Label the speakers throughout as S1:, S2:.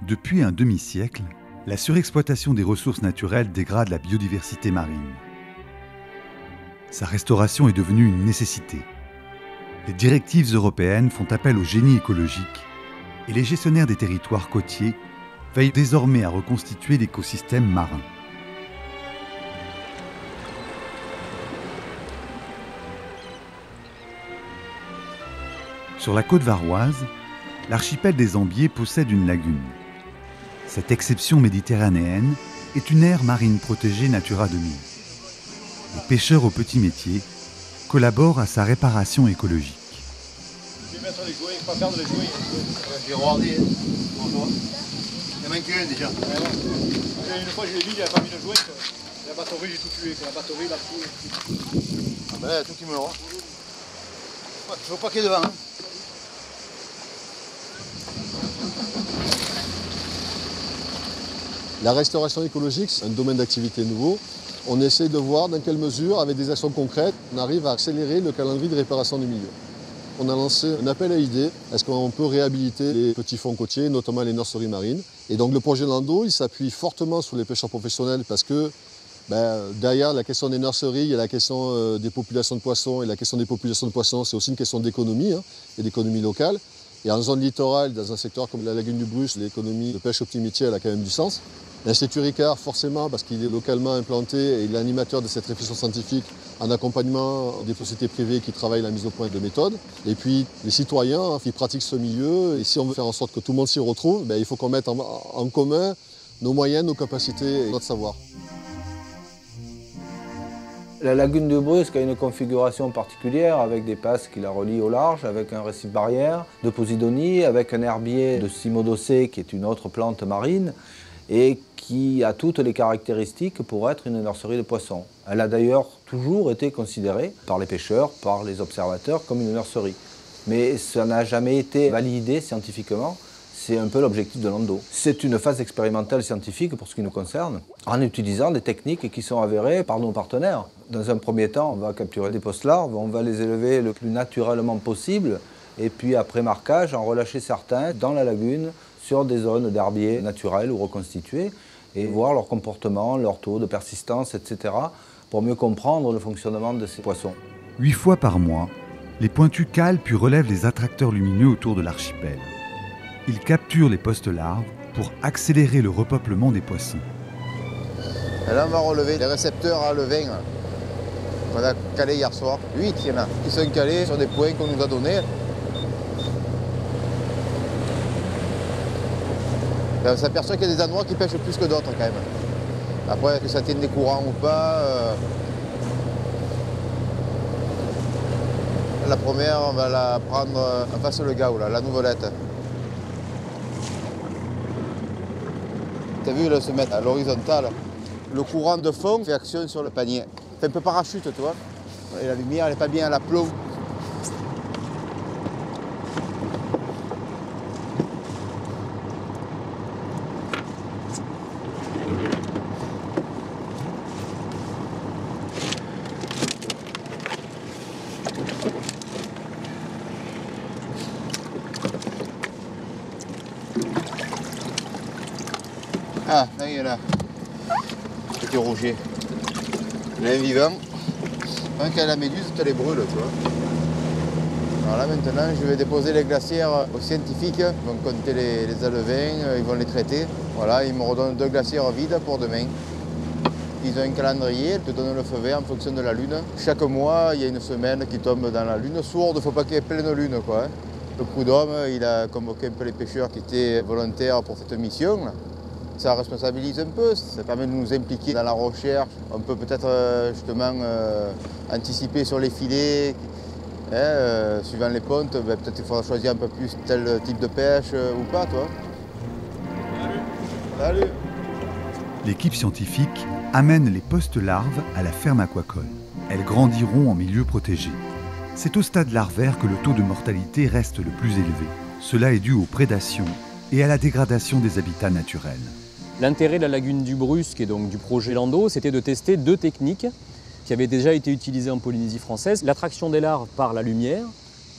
S1: Depuis un demi-siècle, la surexploitation des ressources naturelles dégrade la biodiversité marine. Sa restauration est devenue une nécessité. Les directives européennes font appel au génie écologique et les gestionnaires des territoires côtiers veillent désormais à reconstituer l'écosystème marin. Sur la côte varoise, l'archipel des Ambiers possède une lagune. Cette exception méditerranéenne est une aire marine protégée Natura 2000. Les pêcheurs au petit métier collaborent à sa réparation écologique.
S2: Je vais mettre les jouets, pas perdre les jouets. J'ai regardé. Bonjour. Il y en manque un déjà. Une fois je l'ai vu, il n'y avait pas mis de jouet. La batterie, j'ai tout tué. La batterie, la poule. Ah ben tout qui me l'aura. Il faut pas qu'il y ait devant. Hein.
S3: La restauration écologique, c'est un domaine d'activité nouveau. On essaie de voir dans quelle mesure, avec des actions concrètes, on arrive à accélérer le calendrier de réparation du milieu. On a lancé un appel à idées. Est-ce qu'on peut réhabiliter les petits fonds côtiers, notamment les nurseries marines? Et donc le projet Lando, il s'appuie fortement sur les pêcheurs professionnels parce que derrière la question des nurseries, il y a la question des populations de poissons. Et la question des populations de poissons, c'est aussi une question d'économie et d'économie locale. Et en zone littorale, dans un secteur comme la lagune du Bruce, l'économie de pêche au petit métier, elle a quand même du sens. L'Institut Ricard, forcément, parce qu'il est localement implanté et il est l'animateur de cette réflexion scientifique en accompagnement des sociétés privées qui travaillent à la mise au point de méthodes. Et puis les citoyens qui pratiquent ce milieu. Et si on veut faire en sorte que tout le monde s'y retrouve, il faut qu'on mette en commun nos moyens, nos capacités et notre savoir.
S4: La lagune du Brusque a une configuration particulière avec des passes qui la relient au large, avec un récif barrière de Posidonie, avec un herbier de Cimodocée qui est une autre plante marine et qui a toutes les caractéristiques pour être une nurserie de poissons. Elle a d'ailleurs toujours été considérée par les pêcheurs, par les observateurs comme une nurserie. Mais ça n'a jamais été validé scientifiquement. C'est un peu l'objectif de Lando. C'est une phase expérimentale scientifique pour ce qui nous concerne, en utilisant des techniques qui sont avérées par nos partenaires. Dans un premier temps, on va capturer des post-larves, on va les élever le plus naturellement possible, et puis après marquage, en relâcher certains dans la lagune sur des zones d'herbiers naturels ou reconstitués, et voir leur comportement, leur taux de persistance, etc., pour mieux comprendre le fonctionnement de ces poissons.
S1: 8 fois par mois, les pointus calent puis relèvent les attracteurs lumineux autour de l'archipel. Ils capturent les postes-larves pour accélérer le repeuplement des poissons.
S2: Et là, on va relever les récepteurs à levain qu'on a calés hier soir. 8, il y en a qui sont calés sur des points qu'on nous a donnés. On s'aperçoit qu'il y a des endroits qui pêchent plus que d'autres quand même. Après, que ça tienne des courants ou pas. La première, on va la prendre en face le Gao, là, la Nouvelette. Tu as vu, là, se mettre à l'horizontale. Le courant de fond fait action sur le panier. C'est un peu parachute, tu vois. Et la lumière, elle n'est pas bien à la plomb. Ah, là, il y en a. Petit rouget. Il y en a un vivant. Quand il y a la méduse, tu les brûles, tu vois. Alors là, maintenant, je vais déposer les glacières aux scientifiques. Ils vont compter les alevins, ils vont les traiter. Voilà, ils me redonnent 2 glacières vides pour demain. Ils ont un calendrier, ils te donnent le feu vert en fonction de la lune. Chaque mois, il y a une semaine qui tombe dans la lune sourde. Il ne faut pas qu'il y ait pleine lune, quoi. Le prud'homme, il a convoqué un peu les pêcheurs qui étaient volontaires pour cette mission. Ça responsabilise un peu, ça permet de nous impliquer dans la recherche. On peut peut-être justement anticiper sur les filets. Suivant les pontes, peut-être qu'il faudra choisir un peu plus tel type de pêche ou pas, toi. Salut. Salut.
S1: L'équipe scientifique amène les postes-larves à la ferme aquacole. Elles grandiront en milieu protégé. C'est au stade larvaire que le taux de mortalité reste le plus élevé. Cela est dû aux prédations et à la dégradation des habitats naturels.
S5: L'intérêt de la lagune du Brusque et donc du projet Lando, c'était de tester 2 techniques qui avaient déjà été utilisées en Polynésie française. L'attraction des larves par la lumière,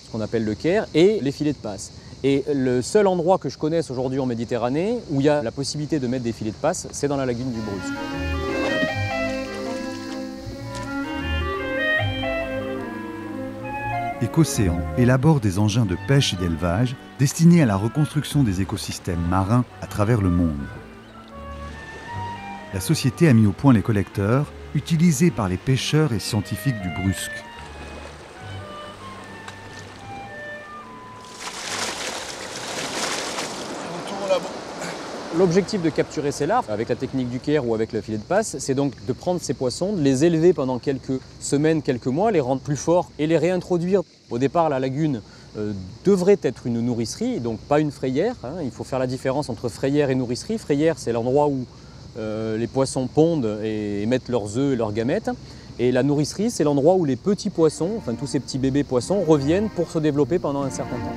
S5: ce qu'on appelle le Caire, et les filets de passe. Et le seul endroit que je connaisse aujourd'hui en Méditerranée où il y a la possibilité de mettre des filets de passe, c'est dans la lagune du Brusque.
S1: Ecocéan élabore des engins de pêche et d'élevage destinés à la reconstruction des écosystèmes marins à travers le monde. La société a mis au point les collecteurs utilisés par les pêcheurs et scientifiques du Brusque.
S5: L'objectif de capturer ces larves, avec la technique du Caire ou avec le filet de passe, c'est donc de prendre ces poissons, de les élever pendant quelques semaines, quelques mois, les rendre plus forts et les réintroduire. Au départ, la lagune devrait être une nourricerie, donc pas une frayère. Il faut faire la différence entre frayère et nourricerie. Frayère, c'est l'endroit où les poissons pondent et mettent leurs œufs et leurs gamètes. Et la nourricerie, c'est l'endroit où les petits poissons, enfin tous ces petits bébés poissons, reviennent pour se développer pendant un certain temps.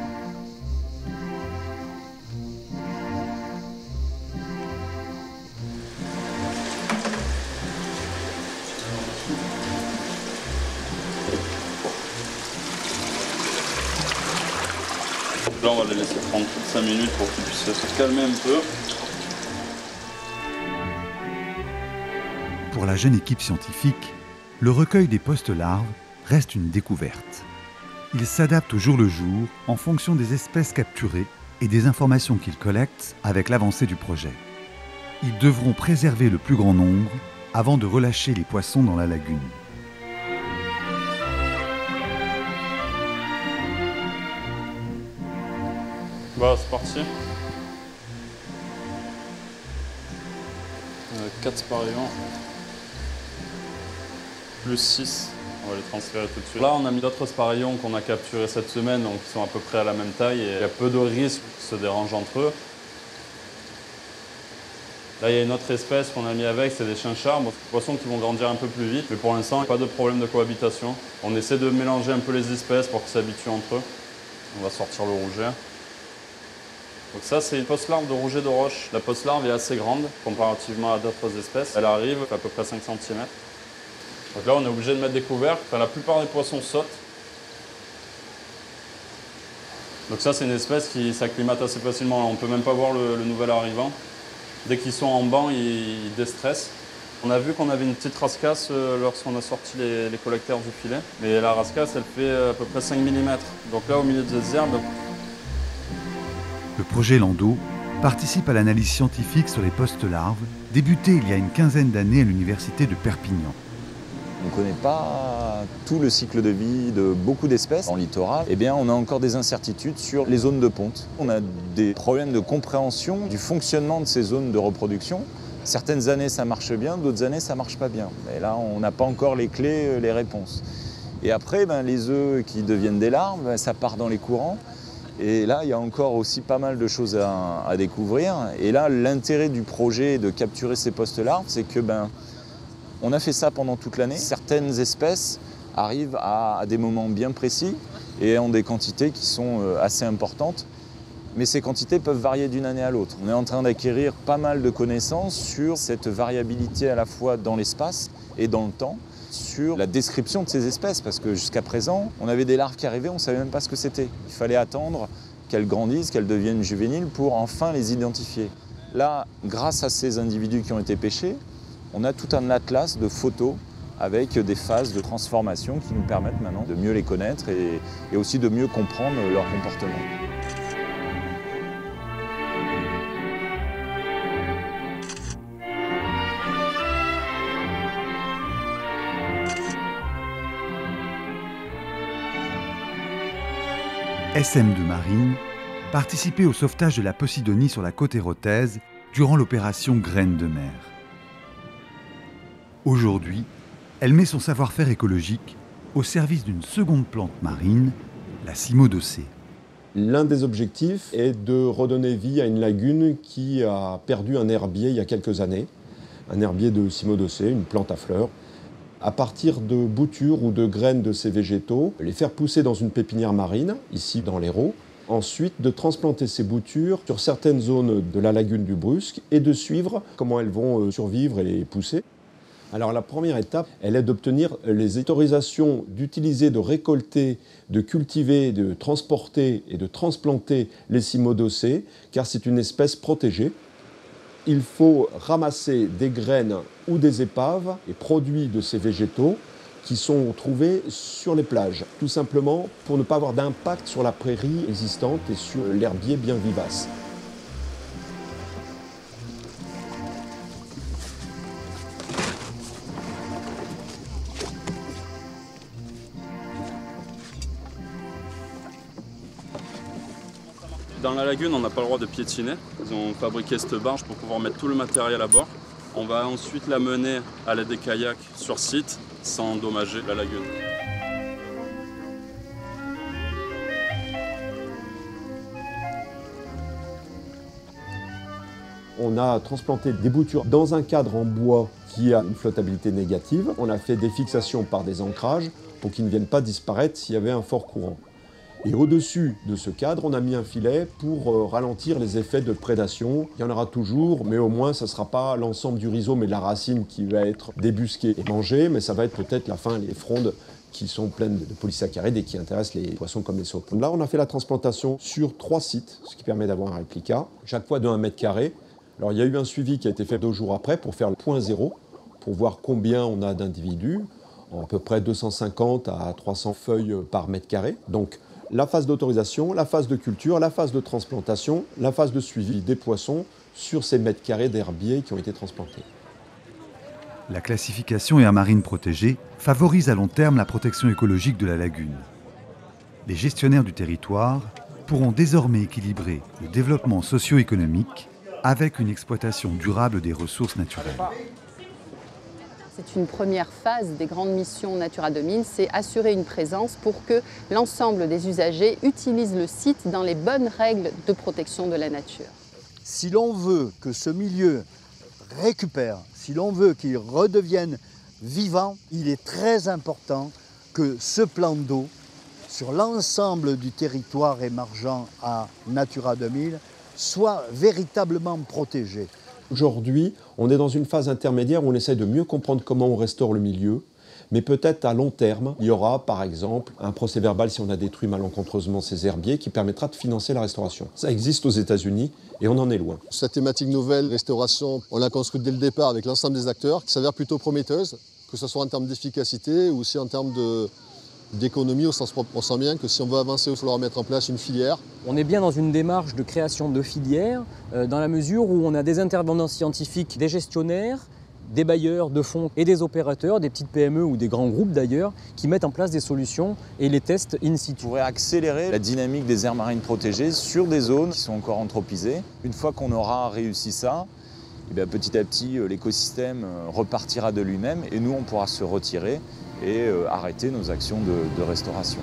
S6: Là, on va les laisser prendre 5 minutes pour qu'ils puissent se calmer un peu.
S1: Pour la jeune équipe scientifique, le recueil des post-larves reste une découverte. Il s'adapte au jour le jour en fonction des espèces capturées et des informations qu'ils collectent avec l'avancée du projet. Ils devront préserver le plus grand nombre avant de relâcher les poissons dans la lagune.
S6: Bah, c'est parti. 4 sparions. Plus 6. On va les transférer tout de suite. Là, on a mis d'autres sparions qu'on a capturés cette semaine, donc qui sont à peu près à la même taille. Et il y a peu de risques qu'ils se dérangent entre eux. Là, il y a une autre espèce qu'on a mis avec, c'est des chinchards. Bon, c'est des poissons qui vont grandir un peu plus vite, mais pour l'instant, pas de problème de cohabitation. On essaie de mélanger un peu les espèces pour qu'ils s'habituent entre eux. On va sortir le rouget. Donc ça, c'est une post-larve de rouget de roche. La post-larve est assez grande comparativement à d'autres espèces. Elle arrive à peu près 5 cm. Donc là, on est obligé de mettre des couvercles. Enfin, la plupart des poissons sautent. Donc ça, c'est une espèce qui s'acclimate assez facilement. On ne peut même pas voir le nouvel arrivant. Dès qu'ils sont en banc, ils déstressent. On a vu qu'on avait une petite rascasse lorsqu'on a sorti les collecteurs du filet. Mais la rascasse, elle fait à peu près 5 mm. Donc là, au milieu de ces herbes,
S1: Le projet Landau participe à l'analyse scientifique sur les post-larves, débutée il y a une quinzaine d'années à l'université de Perpignan.
S7: On ne connaît pas tout le cycle de vie de beaucoup d'espèces en littoral. Eh bien, on a encore des incertitudes sur les zones de ponte. On a des problèmes de compréhension du fonctionnement de ces zones de reproduction. Certaines années, ça marche bien, d'autres années, ça ne marche pas bien. Et là, on n'a pas encore les clés, les réponses. Et après, les œufs qui deviennent des larves, ça part dans les courants. Et là, il y a encore aussi pas mal de choses à découvrir. Et là, l'intérêt du projet de capturer ces post-larves, c'est que on a fait ça pendant toute l'année. Certaines espèces arrivent à des moments bien précis et ont des quantités qui sont assez importantes. Mais ces quantités peuvent varier d'une année à l'autre. On est en train d'acquérir pas mal de connaissances sur cette variabilité à la fois dans l'espace et dans le temps, sur la description de ces espèces, parce que jusqu'à présent, on avait des larves qui arrivaient, on ne savait même pas ce que c'était. Il fallait attendre qu'elles grandissent, qu'elles deviennent juvéniles pour enfin les identifier. Là, grâce à ces individus qui ont été pêchés, on a tout un atlas de photos avec des phases de transformation qui nous permettent maintenant de mieux les connaître et aussi de mieux comprendre leur comportement.
S1: SM2 Marine participait au sauvetage de la Posidonie sur la côte érotaise durant l'opération Graines de mer. Aujourd'hui, elle met son savoir-faire écologique au service d'une seconde plante marine, la cymodocée.
S8: L'un des objectifs est de redonner vie à une lagune qui a perdu un herbier il y a quelques années, un herbier de cymodocée, une plante à fleurs. À partir de boutures ou de graines de ces végétaux, les faire pousser dans une pépinière marine, ici dans l'Hérault. Ensuite, de transplanter ces boutures sur certaines zones de la lagune du Brusque et de suivre comment elles vont survivre et pousser. Alors la première étape, elle est d'obtenir les autorisations d'utiliser, de récolter, de cultiver, de transporter et de transplanter les cimodocées, car c'est une espèce protégée. Il faut ramasser des graines ou des épaves et produits de ces végétaux qui sont trouvés sur les plages, tout simplement pour ne pas avoir d'impact sur la prairie existante et sur l'herbier bien vivace.
S6: Dans la lagune, on n'a pas le droit de piétiner. Ils ont fabriqué cette barge pour pouvoir mettre tout le matériel à bord. On va ensuite la mener à l'aide des kayaks sur site sans endommager la lagune.
S8: On a transplanté des boutures dans un cadre en bois qui a une flottabilité négative. On a fait des fixations par des ancrages pour qu'ils ne viennent pas disparaître s'il y avait un fort courant. Et au-dessus de ce cadre, on a mis un filet pour ralentir les effets de prédation. Il y en aura toujours, mais au moins, ce ne sera pas l'ensemble du rhizome et de la racine qui va être débusqué et mangé, mais ça va être peut-être les frondes qui sont pleines de polysaccharides et qui intéressent les poissons comme les sautes. Là, on a fait la transplantation sur 3 sites, ce qui permet d'avoir un réplica, chaque fois de 1 mètre carré. Alors, il y a eu un suivi qui a été fait 2 jours après pour faire le point zéro, pour voir combien on a d'individus, à peu près 250 à 300 feuilles par mètre carré. Donc, la phase d'autorisation, la phase de culture, la phase de transplantation, la phase de suivi des poissons sur ces mètres carrés d'herbier qui ont été transplantés.
S1: La classification aire marine protégée favorise à long terme la protection écologique de la lagune. Les gestionnaires du territoire pourront désormais équilibrer le développement socio-économique avec une exploitation durable des ressources naturelles.
S9: C'est une première phase des grandes missions Natura 2000, c'est assurer une présence pour que l'ensemble des usagers utilisent le site dans les bonnes règles de protection de la nature.
S10: Si l'on veut que ce milieu récupère, si l'on veut qu'il redevienne vivant, il est très important que ce plan d'eau, sur l'ensemble du territoire émergent à Natura 2000, soit véritablement protégé.
S8: Aujourd'hui, on est dans une phase intermédiaire où on essaie de mieux comprendre comment on restaure le milieu, mais peut-être à long terme, il y aura par exemple un procès-verbal si on a détruit malencontreusement ces herbiers qui permettra de financer la restauration. Ça existe aux États-Unis et on en est loin.
S3: Cette thématique nouvelle, restauration, on l'a construite dès le départ avec l'ensemble des acteurs, qui s'avère plutôt prometteuse, que ce soit en termes d'efficacité ou aussi en termes d'économie au sens propre. On sent bien que si on veut avancer, il va falloir mettre en place une filière.
S5: On est bien dans une démarche de création de filières, dans la mesure où on a des intervenants scientifiques, des gestionnaires, des bailleurs de fonds et des opérateurs, des petites PME ou des grands groupes d'ailleurs, qui mettent en place des solutions et les testent in situ.
S7: On pourrait accélérer la dynamique des aires marines protégées sur des zones qui sont encore anthropisées. Une fois qu'on aura réussi ça, et bien petit à petit, l'écosystème repartira de lui-même et nous, on pourra se retirer et arrêter nos actions de restauration.